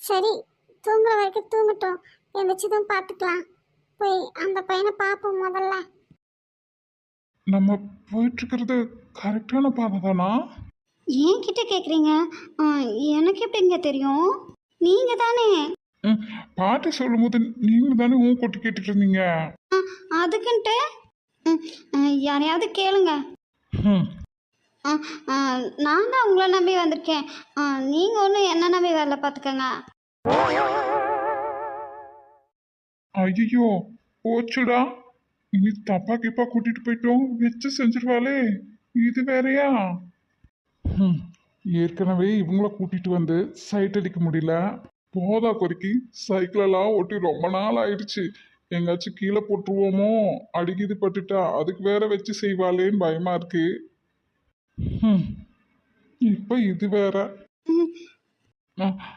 சரி, தூங்குற வரைக்கும் தூங்கட்டும். எந்திரிச்சதும் பார்த்துக்கலாம். போய் அந்த பையனை பார்ப்போம் முதல்ல. நம்ம போயிட்டு இருக்கிறது கரெக்டான பாதை தானா? என்கிட்ட கேட்குறீங்க? எனக்கு எப்படிங்க தெரியும்? நீங்கள் தானே. ம், பாட்டி சொல்லும்போது நீங்க தானே ஊன் கொட்டு கேட்டுட்டு இருந்தீங்க. அதுக்குன்ட்டு யாரையாவது கேளுங்க. ம், ஆ, ஆ, நான் தான் உங்களை நம்பி வந்திருக்கேன். நீங்கள் ஒன்றும் என்ன நம்பி வேலை பார்த்துக்கங்க. ஐயோ போச்சுடா. இனி தப்பா கிப்பா கூட்டிட்டு போயிட்டோம் வச்சு செஞ்சிருவாளே. இது வேறயா? ம், ஏற்கனவே இவங்கள கூட்டிட்டு வந்து சைட் அடிக்க முடியல. போதா குறைக்கி சைக்கிளெல்லாம் ஓட்டி ரொம்ப நாள் ஆயிடுச்சு. எங்காச்சும் கீழே போட்டுருவோமோ, அடிக்குது பட்டுட்டா அதுக்கு வேற வச்சு செய்வாளேன்னு பயமா இருக்கு. ம், இப்ப இது வேற. ம், ஆ,